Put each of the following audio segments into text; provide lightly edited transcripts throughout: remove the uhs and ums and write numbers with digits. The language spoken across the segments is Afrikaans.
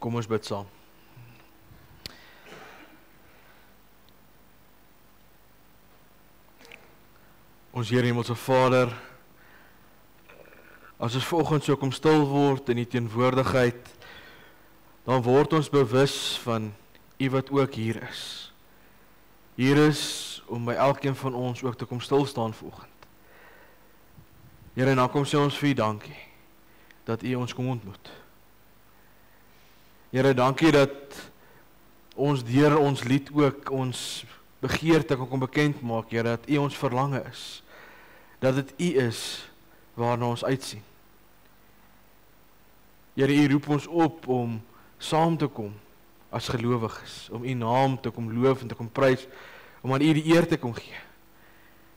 Kom ons bid saam. Ons Here Hemelse Vader, as ons vanoggend so kom stil word in die teenwoordigheid, dan word ons bewus van U wat ook hier is. Hier is om by elkeen van ons ook te kom stil staan vanoggend. Here, en dan kom sê ons vir U dankie, dat U ons kom ontmoet. Here, dankie dat ons deur ons lied ook ons begeerte kan kom bekend maak, Here, dat U ons verlange is, dat dit U is waarna ons uitsien. Here, U roep ons op om saam te kom as gelowiges, om U naam te kom loof en te kom prys, om aan U die eer te kom gee,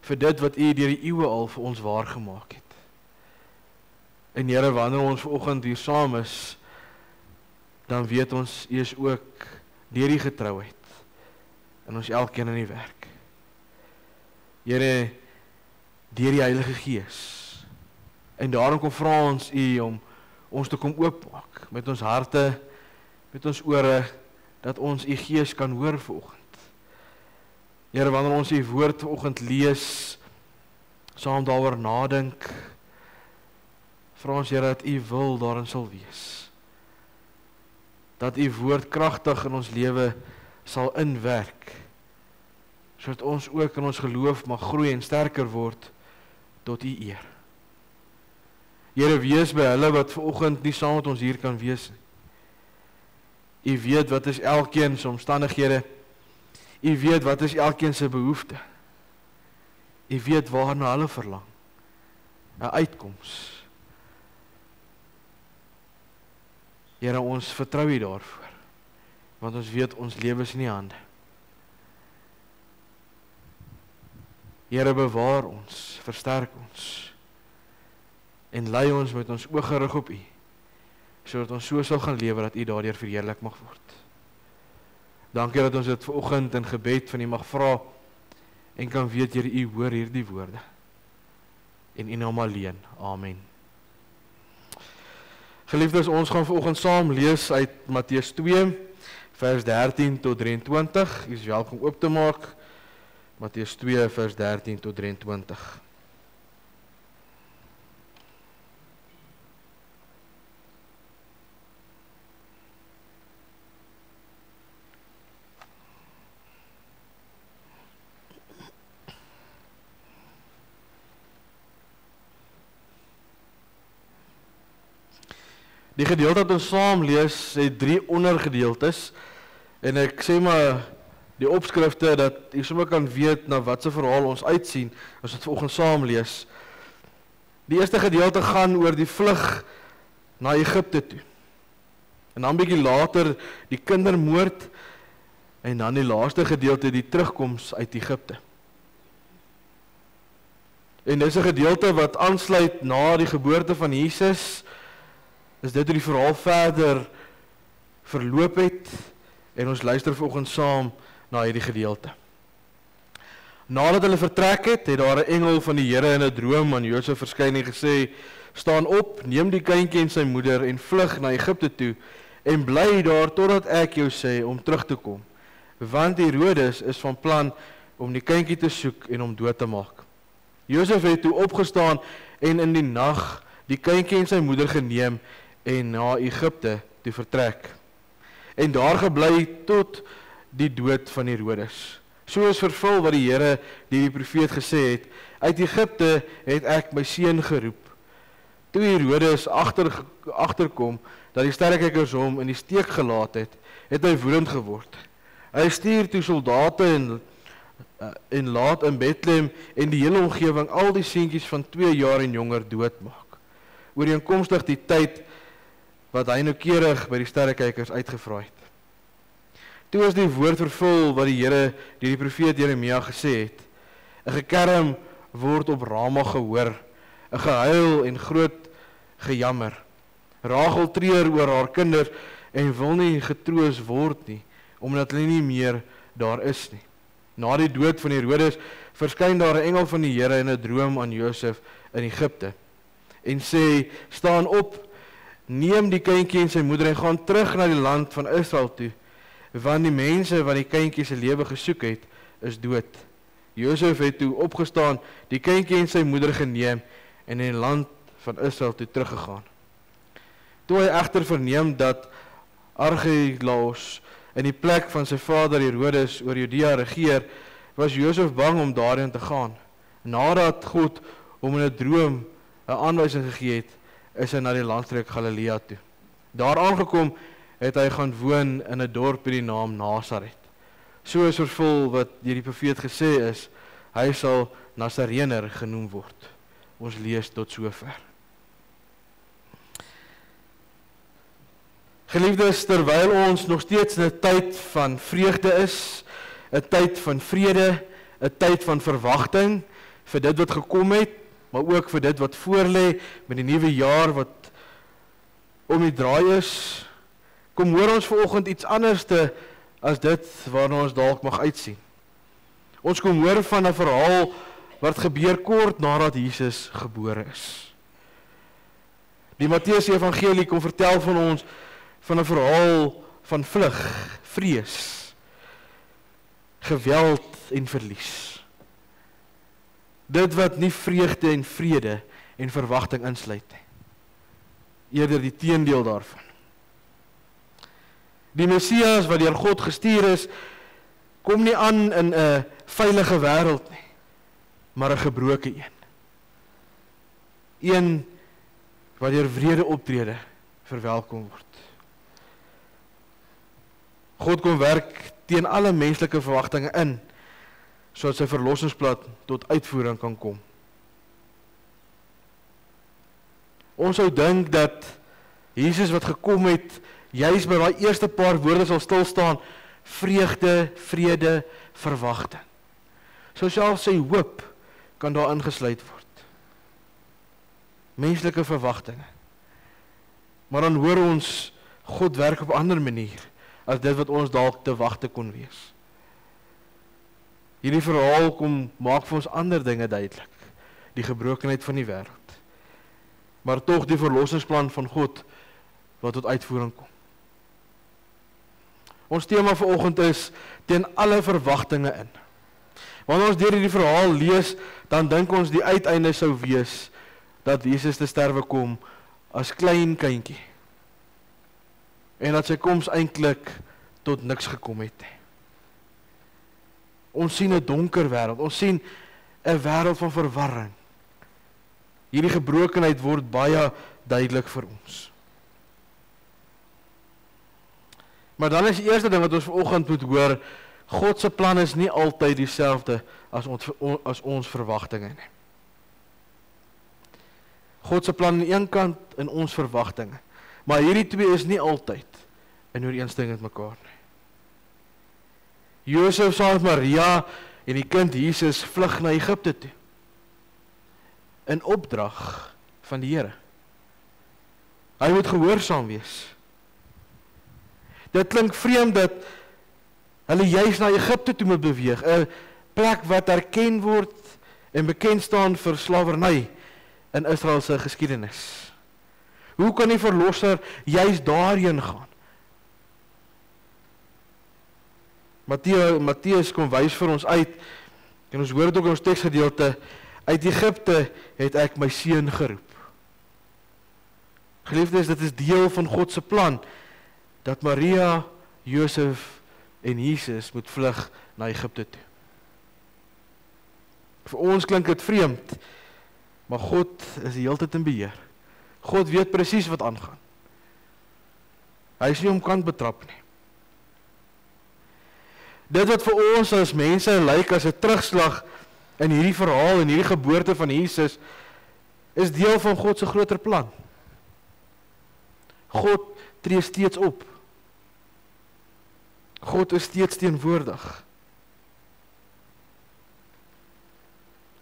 vir dit wat U deur die eeue al vir ons waar gemaak het. En Here, wanneer ons vanoggend hier saam is, dan weet ons, U is ook deur die getrouheid in ons elkeen in die werk. Here, deur die Heilige Gees. En daarom kom vra ons U om ons te kom oopmaak met ons harte, met ons ore, dat ons U Gees kan hoor vanoggend. Here, wanneer ons U woord vanoggend lees, saam daaroor nadink, vra ons Here dat U wil daarin sal wees. Dat U woord kragtig in ons lewe sal inwerk, sodat ons ook in ons geloof mag groei en sterker word tot U eer. Here, wees by hulle wat vanoggend nie saam met ons hier kan wees nie. U weet wat is elkeen se omstandighede. U weet wat is elkeen se behoefte. U weet waarna hulle verlang. 'n uitkoms. Here, ons vertrou U daarvoor, want ons weet ons lewe is in U hande. Here, bewaar ons, versterk ons, en lei ons met ons oog gerig op U, sodat ons so sal gaan lewe dat U daardeur verheerlik mag word. Dankie dat ons dit vanoggend in gebed van U mag vra, en kan weet, Here, U hoor hierdie woorde, en U naam alleen. Amen. Geliefdes, ons gaan vanoggend saam lees uit Matteus 2, vers 13 tot 23. U is welkom oop te maak. Matteus 2, vers 13 tot 23. Die gedeelte wat ons saam lees, het 3 ondergedeeltes, en ek sê maar die opskrifte, dat jy sommer kan weet na wat se verhaal ons uitsien, as ons vanoggend saam lees. Die eerste gedeelte gaan oor die vlug na Egipte toe, en dan bietjie later die kindermoord, en dan die laaste gedeelte die terugkoms uit Egipte. En dis 'n gedeelte wat aansluit na die geboorte van Jesus, is dit hoe die verhaal verder verloop het, en ons luister vanoggend saam na hierdie gedeelte. Nadat hulle vertrek het, het daar 'n engel van die Here in 'n droom aan Josef verskyn en gesê, staan op, neem die kindjie en sy moeder en vlug na Egipte toe, en bly daar totdat ek jou sê om terug te kom, want Herodes is van plan om die kindjie te soek en hom dood te maak. Josef het toe opgestaan en in die nag die kindjie en sy moeder geneem en na Egipte toe vertrek, en daar gebly tot die dood van Herodes. So is vervul wat die Here deur die profeet gesê het, uit Egipte het ek my seun geroep. Toe Herodes agterkom dat die sterrekijkers hom in die steek gelaat het, het hy woedend geword. Hy stuur toe soldate en laat in Bethlehem en die hele omgewing al die seentjies van 2 jaar en jonger doodmaak, ooreenkomstig die tyd wat hy noukeurig by die sterrekijkers uitgevra het. Toe is die woord vervul wat die Here deur die profeet Jeremia gesê het, 'n gekerm word op Rama gehoor, 'n gehuil en groot gejammer. Rachel treur oor haar kinders en wil nie getroos word nie, omdat hulle nie meer daar is nie. Na die dood van Herodes verskyn daar 'n engel van die Here in 'n droom aan Josef in Egipte en sê, staan op, neem die kindjie en sy moeder en gaan terug na die land van Israel toe, want die mense wat die kindjie se lewe gesoek het, is dood. Josef het toe opgestaan, die kindjie en sy moeder geneem en in die land van Israel toe teruggegaan. Toe hy egter verneem dat Archelaus in die plek van sy vader Herodes oor Judea regeer, was Josef bang om daarin te gaan. Nadat God hom in 'n droom 'n aanwysing gegee het, is hy na die landstreek Galilea toe. Daar aangekom het hy gaan woon in 'n dorp met die naam Nasaret. So is vervul wat deur die profeet gesê is, hy sal Nasarener genoem word. Ons lees tot sover. Geliefdes, terwyl ons nog steeds in 'n tyd van vreugde is, 'n tyd van vrede, 'n tyd van verwagting vir dit wat gekom het, maar ook vir dit wat voorlê met die nuwe jaar wat om die draai is, kom hoor ons vanoggend iets anderste as dit waarna ons dalk mag uitsien. Ons kom hoor van 'n verhaal wat gebeur kort nadat Jesus gebore is. Die Matteus Evangelie kom vertel van ons van 'n verhaal van vlug, vrees, geweld en verlies. Dit wat nie vreugde en vrede en verwagting insluit nie. Eerder die teendeel daarvan. Die Messias wat deur God gestuur is, kom nie aan in 'n veilige wêreld nie, maar 'n gebroke een. Een wat deur wrede optrede verwelkom word. God kom werk teen alle menslike verwagtinge in, sodat sy verlossingsplan tot uitvoering kan kom. Ons sou dink dat Jesus wat gekom het, juis by daai eerste paar woorde sal stil staan, vreugde, vrede, verwagting. So selfs sy hoop kan daar ingesluit word. Menslike verwagtinge. Maar dan hoor ons God werk op 'n ander manier as dit wat ons dalk te wagte kon wees. Hierdie verhaal kom maak vir ons ander dinge duidelik. Die gebrokenheid van die wêreld. Maar tog die verlossingsplan van God wat tot uitvoering kom. Ons tema vanoggend is teen alle verwagtinge in. Wanneer ons deur hierdie verhaal lees, dan dink ons die uiteinde sou wees dat Jesus te sterwe kom as klein kindjie. En dat sy koms eintlik tot niks gekom het. Ons sien 'n donker wêreld, ons sien 'n wêreld van verwarring. Hierdie gebrokenheid word baie duidelik vir ons. Maar dan is die eerste ding wat ons vanoggend moet hoor, God se plan is nie altyd dieselfde as ons verwagtinge nie. God se plan aan die een kant en ons verwagtinge. Maar hierdie twee is nie altyd in ooreenstemming met mekaar nie. Josef saam met Maria en die kind Jesus vlug na Egipte toe. In opdrag van die Here. Hy moet gehoorsaam wees. Dit klink vreemd dat hulle juis na Egipte toe moet beweeg, 'n plek wat erken word en bekend staan vir slawerny in Israel se geskiedenis. Hoe kan die verlosser juis daarheen gaan? Matteus kom wys vir ons uit, en ons hoor dit ook in ons teksgedeelte, uit Egipte het ek my seun geroep. Geliefdes, dit is deel van God se plan, dat Maria, Josef en Jesus moet vlug na Egipte toe. Vir ons klink dit vreemd, maar God is die hele tyd in beheer. God weet presies wat aangaan. Hy is nie omkant betrap nie. Dit wat vir ons as mense lyk as 'n terugslag in hierdie verhaal en hierdie geboorte van Jesus, is deel van God se groter plan. God tree steeds op. God is steeds teenwoordig.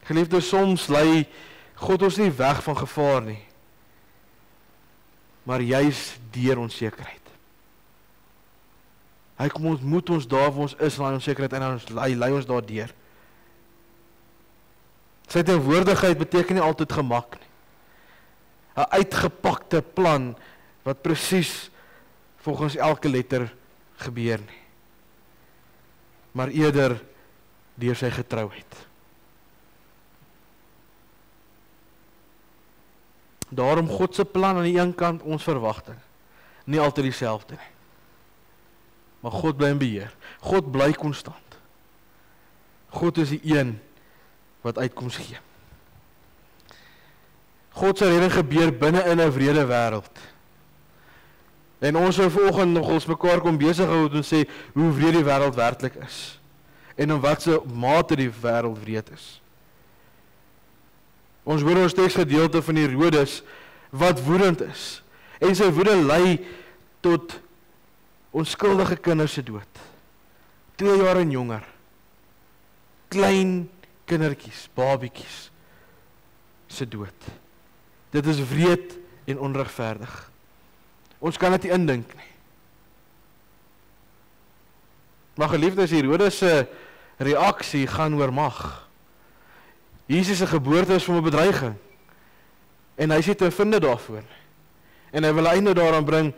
Geliefdes, soms lei God ons nie weg van gevaar nie, maar juis deur onsekerheid. Hy kom ontmoet ons daar waar ons is, in onsekerheid, en hy lei ons daardeur. Sy teenwoordigheid beteken nie altyd gemak nie. 'n uitgepakte plan wat presies volgens elke letter gebeur nie, maar eerder deur sy getrouheid. Daarom God se plan aan die een kant, ons verwagting, nie altyd dieselfde nie. Maar God bly in beheer. God bly konstant. God is die een wat uitkoms gee. God se redding gebeur binne in 'n wrede wêreld. En ons sou vanoggend nog ons mekaar kom besig hou en sê hoe wreed die wêreld werklik is. En om watse mate die wêreld wreed is. Ons hoor ons teksgedeelte van Herodes wat woedend is. En sy woede lei tot onskuldige kinders se dood. 2 jaar en jonger. Klein kindertjies, babietjies se dood. Dit is wreed en onregverdig. Ons kan dit nie indink nie. Maar geliefdes, Herodes se reaksie gaan oor mag. Jesus se geboorte is vir 'n bedreiging. En hy sê te vinde daarvoor. En hy wil 'n einde daaraan bring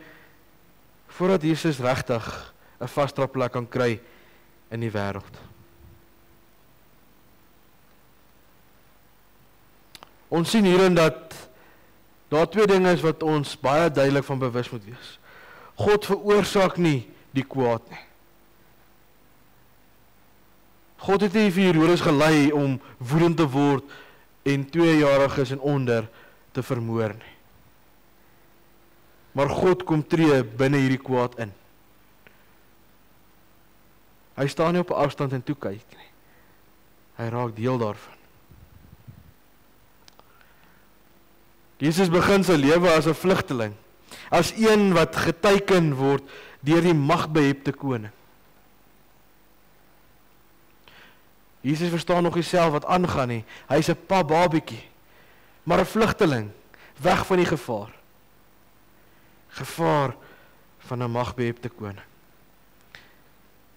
voordat Jesus regtig 'n vaste plek kan kry in die wêreld. Ons sien hierin dat daar 2 dinge is wat ons baie duidelik van bewus moet wees. God veroorsaak nie die kwaad nie. God het nie vir Herodes gelei om woedend te word en 2-jariges en onder te vermoor nie. Maar God kom tree binne hierdie kwaad in. Hy staan nie op 'n afstand en toe kyk nie. Hy raak deel daarvan. Jesus begin sy lewe as 'n vlugteling, as een wat geteken word deur die magbehepte koning. Jesus verstaan nog nie self wat aangaan nie. Hy's 'n babietjie, maar 'n vlugteling, weg van die gevaar. Gevaar van 'n magbehepte koning.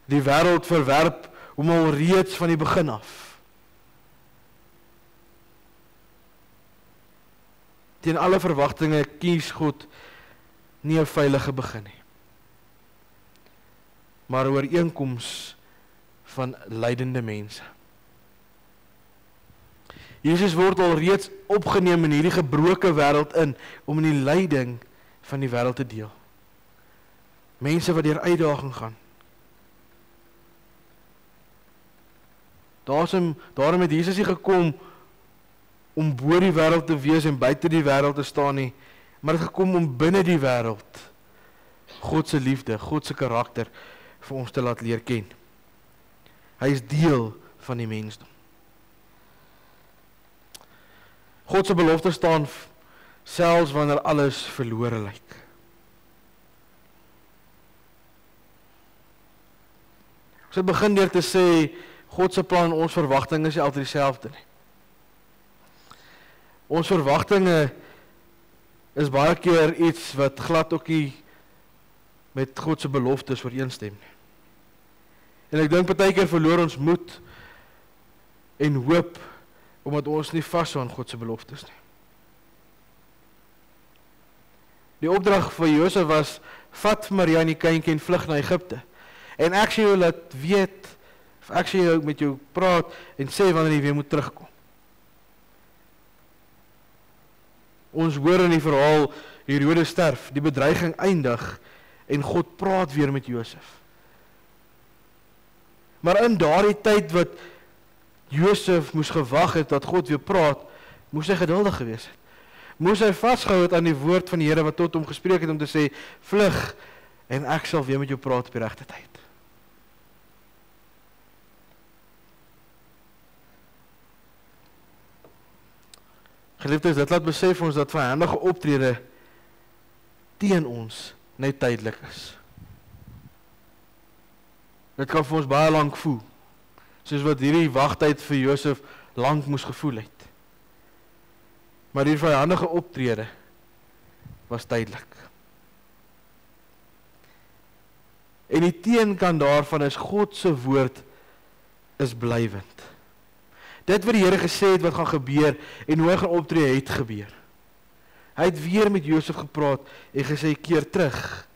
Die wêreld verwerp hom al reeds van die begin af. Teen alle verwagtinge kies God nie 'n veilige begin nie, maar 'n ooreenkoms van lydende mense. Jesus word al reeds opgeneem in hierdie gebroke wêreld in om in die lyding van die wêreld te deel. Mense wat deur uitdaging gaan. Daarom het Jesus nie gekom om bo die wêreld te wees en buite die wêreld te staan nie, maar het gekom om binne die wêreld God se liefde, God se karakter vir ons te laat leer ken. Hy is deel van die mensdom. God se belofte staan selfs wanneer alles verlore lyk. Ons begin deur te sê God se plan en ons verwagtinge is nie altyd dieselfde nie. Ons verwagtinge is baie keer iets wat glad ook nie met God se beloftes ooreenstem nie. En ek dink baie keer verloor ons moed en hoop omdat ons nie vashou aan God se beloftes nie. Die opdrag vir Josef was, vat Maria en die kindjie en vlug na Egipte. En ek sê jou laat weet, ek sê jou met jou praat en sê wanneer jy weer moet terugkom. Ons hoor in die verhaal, Herodes sterf, die bedreiging eindig en God praat weer met Josef. Maar in daardie tyd wat Josef moes gewag het dat God weer praat, moes hy geduldig gewees het. Moes hy vasgehou het aan die woord van die Here wat tot hom gespreek het om te sê, vlug en ek sal weer met jou praat op die regte tyd. Geliefdes, dit laat besef ons dat vyhandige optrede teen ons net tydelik is. Dit kan vir ons baie lank voel, soos wat hierdie wagtyd vir Josef lank moes gevoel het. Maar die vyhandige optrede was tydelik. En die teenkant daarvan is God se woord is blywend. Dit wat die Here gesê het wat gaan gebeur en hoe hy gaan optree het gebeur. Hy het weer met Josef gepraat en gesê, keer terug.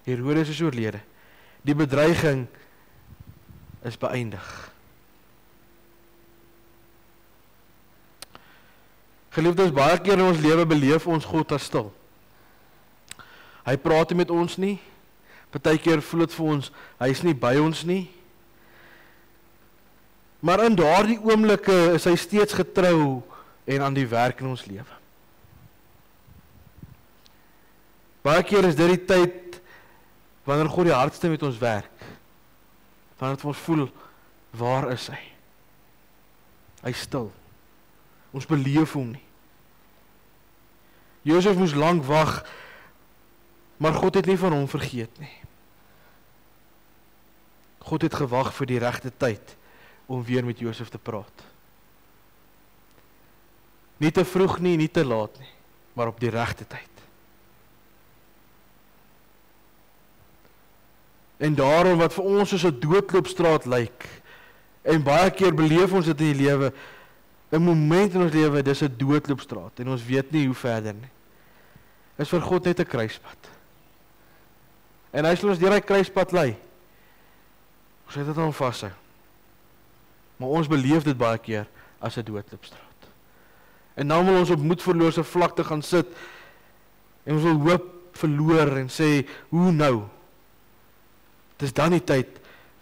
Herodes is oorlede. Die bedreiging is beëindig. Geliefdes, baie keer in ons lewe beleef ons God as stil. Hy praat nie met ons nie. Partykeer voel dit vir ons, hy is nie by ons nie. Maar in daardie oomblikke is hy steeds getrou en aan die werk in ons lewe. Baie keer is dit die tyd wanneer God die hardste met ons werk. Wanneer ons voel, waar is hy? Hy is stil. Ons beleef hom nie. Josef moes lank wag, maar God het nie van hom vergeet nie. God het gewag vir die regte tyd om weer met Josef te praat. Nie te vroeg nie, nie te laat nie, maar op die regte tyd. En daarom wat vir ons soos 'n doodloopstraat lyk, en baie keer beleef ons dit in die lewe, 'n moment in ons lewe, dis 'n doodloopstraat, en ons weet nie hoe verder nie. Is vir God net 'n kruispad. En hy sal ons deur hy kruispad lei. Ons het dit aan vashou. Maar ons beleef dit baie keer as 'n doodloopstraat. En nou wil ons op moedverlose vlakte gaan sit, en ons wil hoop verloor en sê, hoe nou? Dis dan die tyd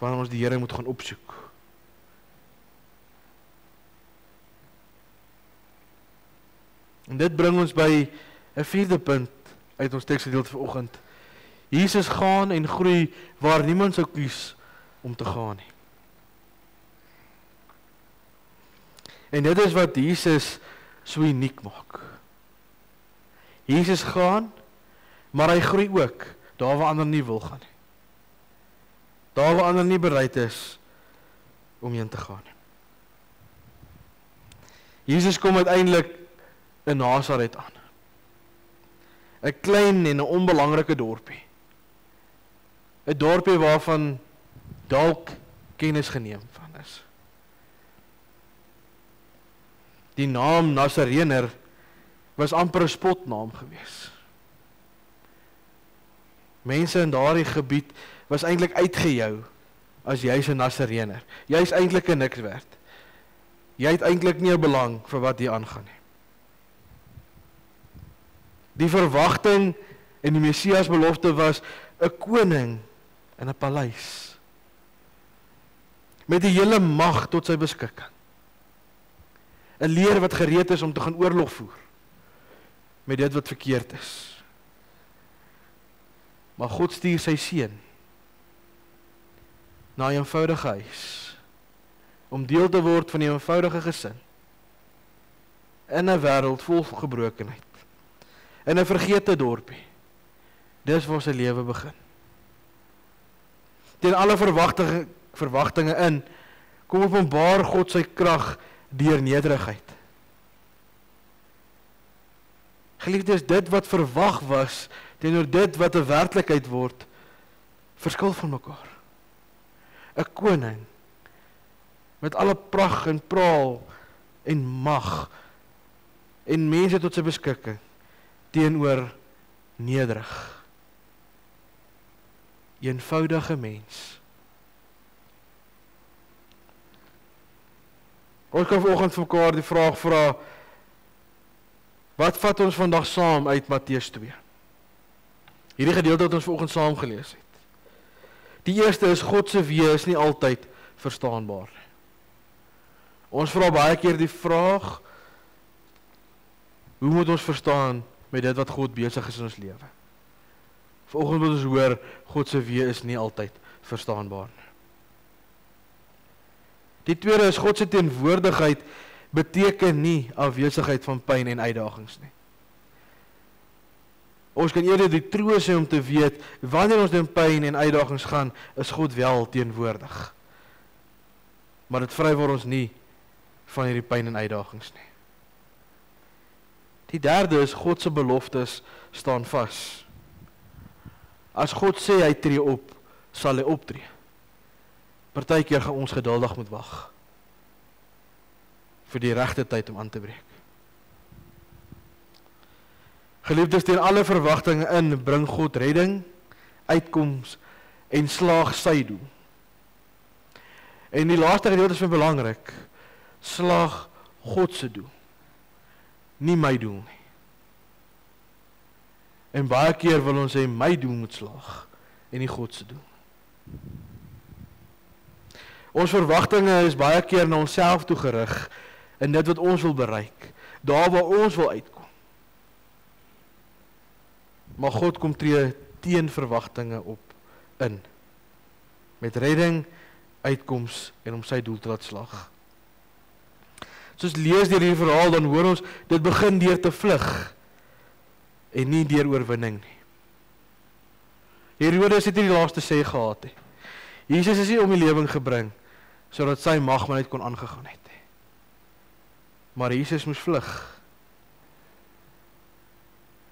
wanneer ons die Here moet gaan opsoek. En dit bring ons by 'n vierde punt uit ons teksgedeelte vanoggend. Jesus gaan en groei waar niemand sou kies om te gaan nie. En dit is wat Jesus so uniek maak. Jesus gaan, maar hy groei ook daar waar ander nie wil gaan nie. Daar waar ander nie bereid is om heen te gaan. Jesus kom uiteindelik in Nasaret aan. 'n klein en 'n onbelangrike dorpie. 'n dorpie waarvan dalk kennis geneem van is. Die naam Nasarener was amper 'n spotnaam gewees. Mense in daardie gebied was eintlik uitgejou as jy's 'n Nasarener. Jy's eintlik 'n niks werd. Jy het eintlik nie 'n belang vir wat hier aangaan nie. Die verwagting en die Messias belofte was 'n koning in 'n paleis. Met die hele mag tot sy beskikking. 'n leer wat gereed is om te gaan oorlog voer met dit wat verkeerd is. Maar God stuur sy seun na 'n eenvoudige huis om deel te word van die eenvoudige gesin in 'n wêreld vol gebrokenheid, in 'n vergete dorpie. Dis waar sy lewe begin. Teen alle verwagtinge in kom openbaar God sy krag deur nederigheid. Geliefdes, dit wat verwag was teenoor dit wat 'n werklikheid word, verskil van mekaar. 'n koning met alle pragt en praal en mag en mense tot sy beskikking teenoor nederig, eenvoudige mens. Ons kan vanoggend vir mekaar die vraag vra, wat vat ons vandag saam uit Matteus 2? Hierdie gedeelte wat ons vanoggend saam gelees het. Die eerste is, God se weë is nie altyd verstaanbaar. Ons vra baie keer die vraag, hoe moet ons verstaan met dit wat God besig is in ons lewe? Vanoggend moet ons hoor, God se weë is nie altyd verstaanbaar. Die tweede is, God se teenwoordigheid beteken nie afwesigheid van pyn en uitdagings nie. Ons kan eerder die troos hê om te weet, wanneer ons in pyn en uitdagings gaan, is God wel teenwoordig. Maar dit vrywaar ons nie van hierdie pyn en uitdagings nie. Die derde is, God se beloftes staan vas. As God sê hy tree op, sal hy optree. Partykeer gaan ons geduldig moet wag vir die regte tyd om aan te breek. Geliefdes, teen alle verwagtinge in, bring God redding, uitkoms en slaag sy doel. En die laaste gedeelte is vir belangrik, slaag God se doel, nie my doel nie. En baie keer wil ons sê, my doel moet slaag, en nie God se doel. Ons verwagtinge is baie keer na onsself toe gerig, in dit wat ons wil bereik, daar waar ons wil uitkom. Maar God kom tree teen verwagtinge op in, met redding, uitkoms en om sy doel te laat slaag. Soos lees deur hierdie verhaal, dan hoor ons, dit begin deur te vlug, en nie deur oorwinning nie. Herodes het nie die laaste sê gehad nie. Jesus is nie om die lewing gebring, sodat sy mag maar net kon aangegaan het. Maar Jesus moes vlug.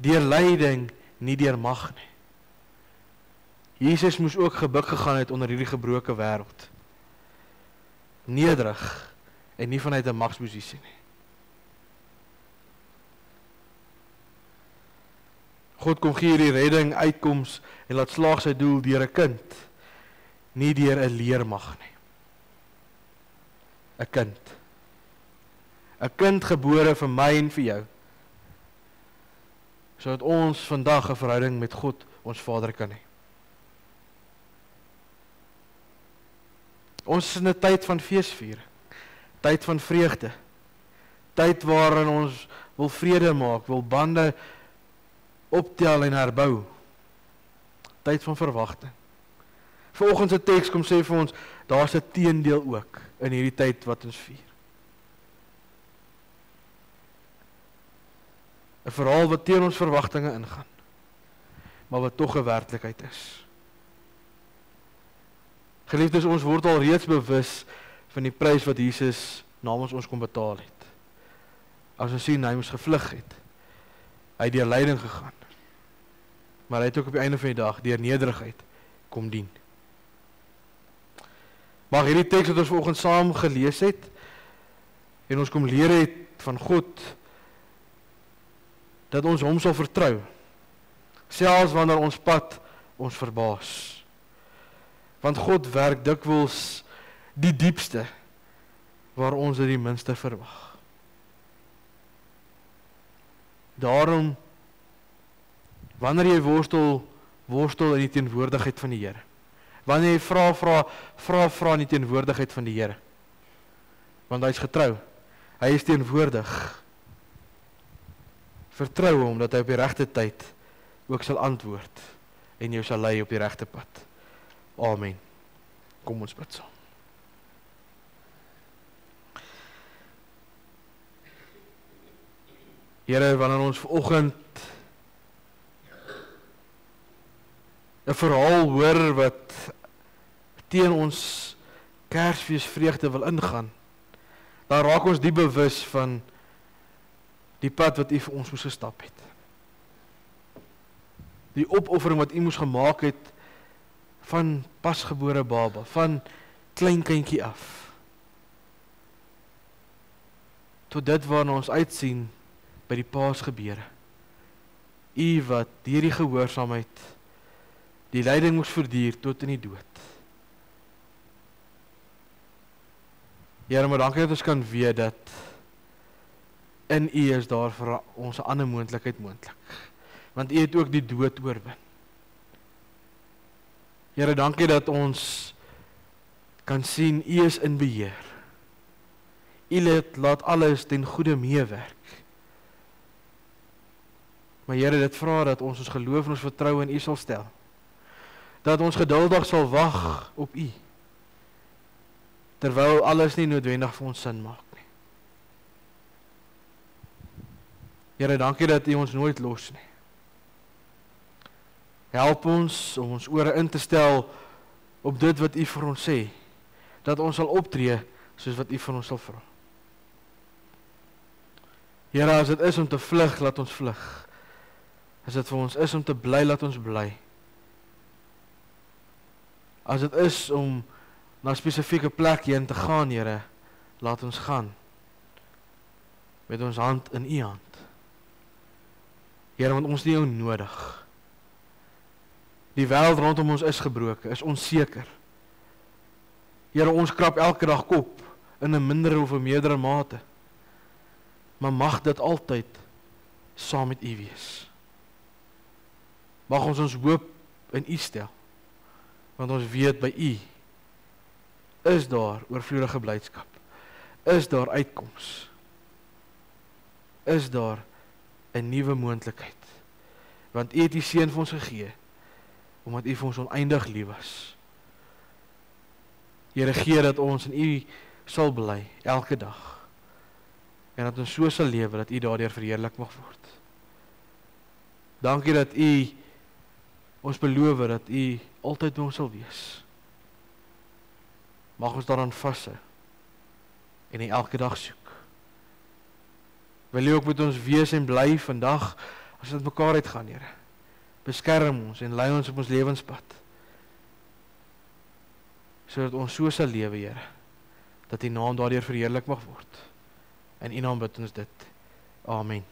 Deur lyding, nie deur mag nie. Jesus moes ook gebuk gegaan het onder hierdie gebroke wêreld. Nederig en nie vanuit 'n magsposisie nie. God kom gee hierdie redding, uitkoms en laat slaag sy doel deur 'n kind, nie deur 'n leermag nie. 'n kind. 'n kind gebore vir my en vir jou, sodat ons vandag 'n verhouding met God, ons Vader, kan hê. Ons is in 'n tyd van feesviering, tyd van vreugde, tyd waarin ons wil vrede maak, wil bande optel en herbou, tyd van verwagting. Vanoggend se teks kom sê vir ons, daar's 'n teendeel ook in hierdie tyd wat ons vier. 'n verhaal wat teen ons verwagtinge ingaan, maar wat tog 'n werklikheid is. Geliefdes, ons word al reeds bewus van die prys wat Jesus namens ons kom betaal het. As ons sien, hy moes gevlug het. Hy het deur lyding gegaan. Maar hy het ook op die einde van die dag deur nederigheid kom dien. Maar hierdie teks wat ons vanoggend saam gelees het en ons kom leer het van God, dat ons hom sal vertrou, selfs wanneer ons pad ons verbaas. Want God werk dikwels die diepste waar ons dit die minste verwag. Daarom, wanneer jy worstel in die teenwoordigheid van die Here, wanneer jy vra in die teenwoordigheid van die Here, want hy is getrou, hy is teenwoordig, vertrou hom dat hy op die regte tyd ook sal antwoord en jou sal lei op die regte pad. Amen. Kom ons bid saam. Here, wanneer ons vanoggend 'n verhaal hoor wat teen ons Kersfeesvreugde wil ingaan, dan raak ons diep bewus van die pad wat U vir ons moes gestap het. Die opoffering wat U moes gemaak het van pasgebore baba, van klein kindjie af, tot dit waarna ons uitsien by die Paasgebeure. U wat deur die gehoorsaamheid die lyding moes verduur tot in die dood. Here, maar dankie dat ons kan weet dat in U is daar vir ons 'n ander moontlikheid moontlik. Want U het ook die dood oorwin. Here, dankie dat ons kan sien U is in beheer. U laat alles ten goeie meewerk. Maar Here, dit vra dat ons geloof en ons vertroue in U sal stel. Dat ons geduldig sal wag op U. Terwyl alles nie noodwendig vir ons sin maak nie. Here, dankie dat U ons nooit los nie. Help ons om ons ore in te stel op dit wat U vir ons sê, dat ons sal optree soos wat U van ons sal vra. Here, as dit is om te vlug, laat ons vlug. As dit vir ons is om te bly, laat ons bly. As dit is om na 'n spesifieke plek heen te gaan, Here, laat ons gaan. Met ons hand in U hand. Here, want ons het jou nodig. Die wêreld rondom ons is gebroken, is onseker. Here, ons krap elke dag kop, in 'n minder of 'n meerdere mate. Maar mag dit altyd saam met U wees. Mag ons hoop in U stel, want ons weet by U is daar oorvloedige blydskap, is daar uitkoms, is daar 'n nuwe moontlikheid, want U het U seun vir ons gegee, omdat U vir ons oneindig lief was. Here, gee dat ons in U sal bly, elke dag, en dat ons so sal lewe, dat U daardeur verheerlik mag word. Dankie dat U ons beloof dat U altyd by ons sal wees. Mag ons daaraan vashou en U elke dag soek. Wil U ook met ons wees en bly vandag, as ons mekaar uitgaan, Here. Beskerm ons en lei ons op ons lewenspad, sodat ons so sal lewe, Here, dat U naam daardeur verheerlik mag word. In U naam bid ons dit. Amen.